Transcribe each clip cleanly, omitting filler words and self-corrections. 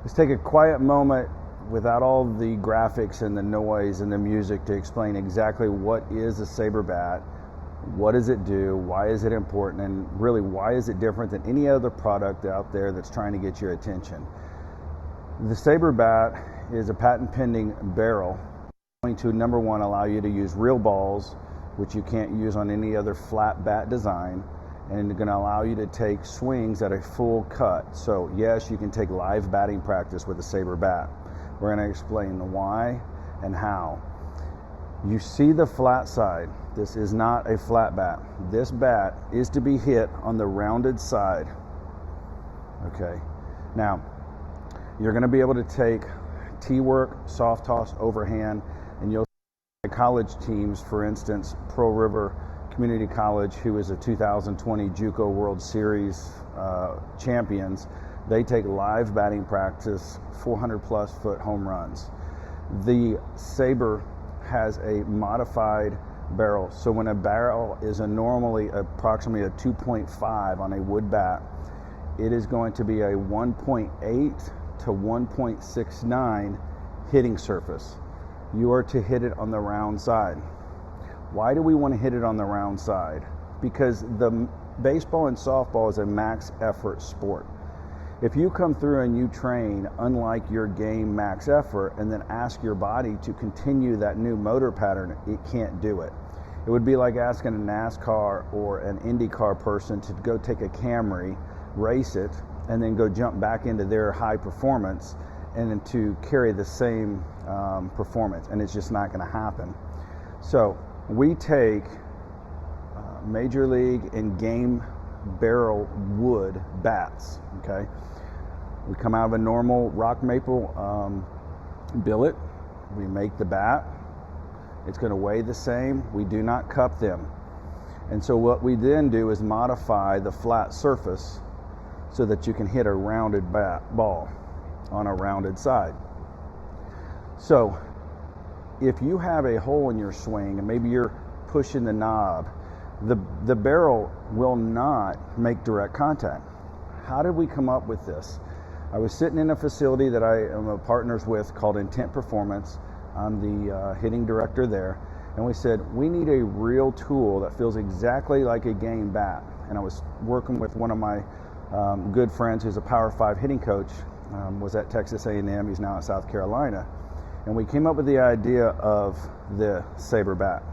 Let's take a quiet moment without all the graphics and the noise and the music to explain exactly what is a SABRE Bat, what does it do, why is it important, and really why is it different than any other product out there that's trying to get your attention. The SABRE Bat is a patent pending barrel going to, number one, allow you to use real balls, which you can't use on any other flat bat design, and going to allow you to take swings at a full cut. So yes, you can take live batting practice with a SABRE Bat. We're going to explain the why and how. You see the flat side. This is not a flat bat. This bat is to be hit on the rounded side. Okay. Now, you're going to be able to take T-work, soft toss, overhand, and you'll see college teams, for instance, Pearl River Community College, who is a 2020 JUCO World Series champions. They take live batting practice, 400 plus foot home runs. The SABRE has a modified barrel. So when a barrel is normally approximately a 2.5 on a wood bat, it is going to be a 1.8 to 1.69 hitting surface. You are to hit it on the round side. Why do we want to hit it on the round side? Because the baseball and softball is a max effort sport. If you come through and you train unlike your game max effort and then ask your body to continue that new motor pattern, it can't do it. It would be like asking a NASCAR or an IndyCar person to go take a Camry, race it, and then go jump back into their high performance and then to carry the same performance, and it's just not going to happen. So we take major league and game barrel wood bats, okay? We come out of a normal rock maple billet. We make the bat. It's going to weigh the same. We do not cup them. And so what we then do is modify the flat surface so that you can hit a rounded ball on a rounded side. So if you have a hole in your swing and maybe you're pushing the knob, the barrel will not make direct contact. How did we come up with this? I was sitting in a facility that I am partners with called Intent Performance. I'm the hitting director there. And we said, we need a real tool that feels exactly like a game bat. And I was working with one of my good friends who's a Power 5 hitting coach, was at Texas A&M. He's now at South Carolina. And we came up with the idea of the SABRE Bat.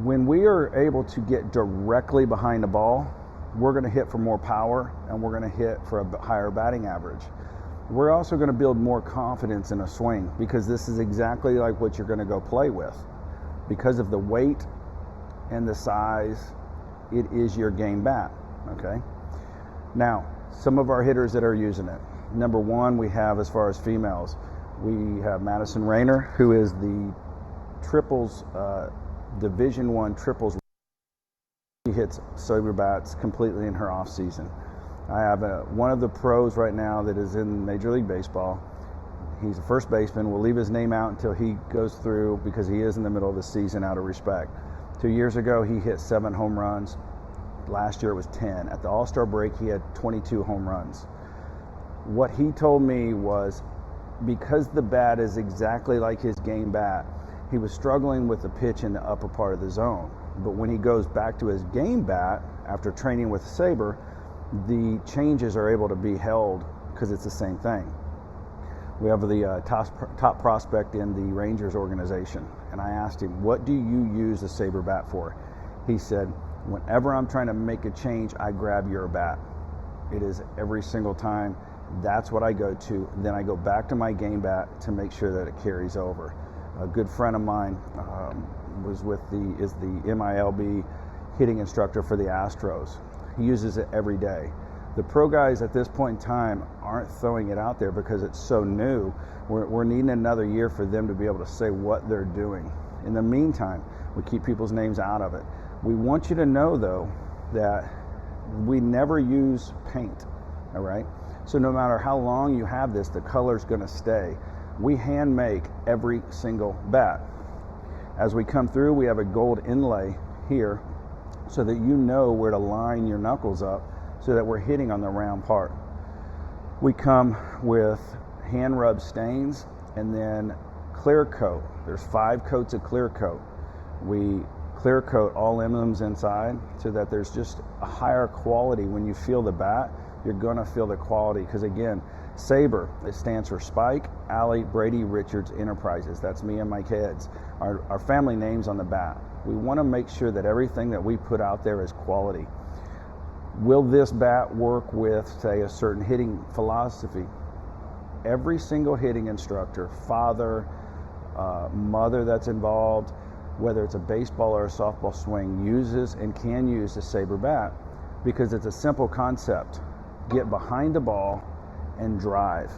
When we are able to get directly behind the ball, we're going to hit for more power and we're going to hit for a higher batting average. We're also going to build more confidence in a swing because this is exactly like what you're going to go play with. Because of the weight and the size, it is your game bat, okay? Now, some of our hitters that are using it. Number one, we have, as far as females, we have Madison Rayner, who is the triples, Division I triples. She hits SABRE Bats completely in her off season. I have one of the pros right now that is in Major League Baseball. He's a first baseman. We'll leave his name out until he goes through because he is in the middle of the season out of respect. 2 years ago, he hit 7 home runs. Last year it was 10. At the All-Star break, he had 22 home runs. What he told me was because the bat is exactly like his game bat, he was struggling with the pitch in the upper part of the zone. But when he goes back to his game bat after training with SABRE, the changes are able to be held because it's the same thing. We have the top prospect in the Rangers organization, and I asked him, what do you use the SABRE Bat for? He said, whenever I'm trying to make a change, I grab your bat. It is every single time. That's what I go to. Then I go back to my game bat to make sure that it carries over. A good friend of mine is the MILB hitting instructor for the Astros. He uses it every day. The pro guys at this point in time aren't throwing it out there because it's so new. We're needing another year for them to be able to say what they're doing. In the meantime, we keep people's names out of it. We want you to know, though, that we never use paint, all right? So no matter how long you have this, the color's gonna stay. We hand make every single bat. As we come through, we have a gold inlay here so that you know where to line your knuckles up so that we're hitting on the round part. We come with hand rub stains and then clear coat. There's 5 coats of clear coat. We clear coat all emblems inside so that there's just a higher quality. When you feel the bat, you're going to feel the quality, because again, SABRE, it stands for Spike, Alley, Brady, Richards Enterprises. That's me and my kids. Our family names on the bat. We want to make sure that everything that we put out there is quality. Will this bat work with, say, a certain hitting philosophy? Every single hitting instructor, father, mother that's involved, whether it's a baseball or a softball swing, uses and can use the SABRE Bat, because it's a simple concept. Get behind the ball and drive.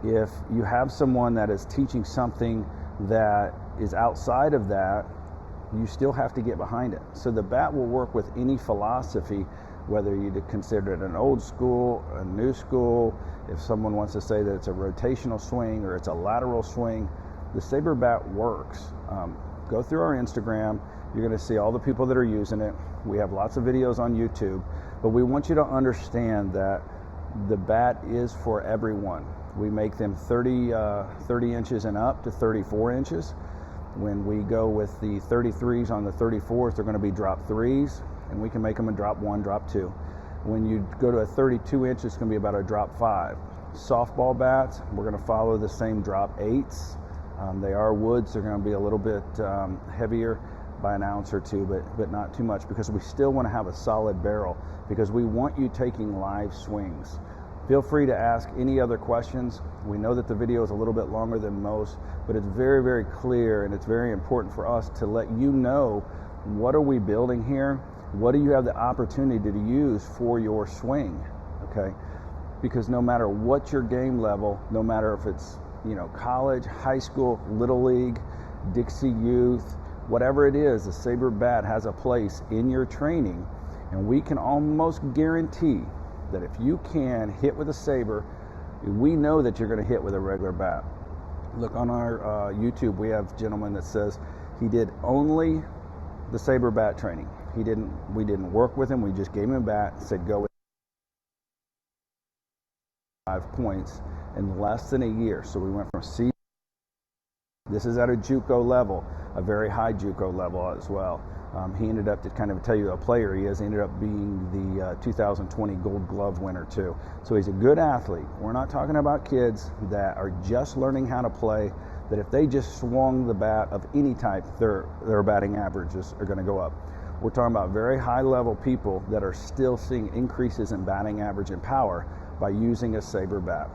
If you have someone that is teaching something that is outside of that, you still have to get behind it. So the bat will work with any philosophy, whether you consider it an old school, a new school, if someone wants to say that it's a rotational swing or it's a lateral swing, the SABRE Bat works. Go through our Instagram, you're going to see all the people that are using it. We have lots of videos on YouTube, but we want you to understand that the bat is for everyone. We make them 30 inches and up to 34 inches. When we go with the 33s on the 34s, they're going to be drop 3s, and we can make them a drop 1, drop 2. When you go to a 32 inch, it's going to be about a drop 5. Softball bats, we're going to follow the same drop 8s. They are woods, they're going to be a little bit heavier by an ounce or 2, but not too much, because we still want to have a solid barrel, because we want you taking live swings. Feel free to ask any other questions. We know that the video is a little bit longer than most, but it's very, very clear, and it's very important for us to let you know, what are we building here? What do you have the opportunity to use for your swing? Okay, because no matter what your game level, no matter if it's college, high school, little league, Dixie youth, whatever it is, the SABRE Bat has a place in your training, and we can almost guarantee that if you can hit with a SABRE, we know that you're going to hit with a regular bat. Look on our YouTube, we have a gentleman that says he did only the SABRE Bat training. We didn't work with him, we just gave him a bat and said go with 5 points in less than a year. So we went from C, this is at a JUCO level, a very high JUCO level as well. He ended up, to kind of tell you a player he is, ended up being the 2020 Gold Glove winner too. So he's a good athlete. We're not talking about kids that are just learning how to play, that if they just swung the bat of any type, their batting averages are going to go up. We're talking about very high level people that are still seeing increases in batting average and power by using a SABRE Bat.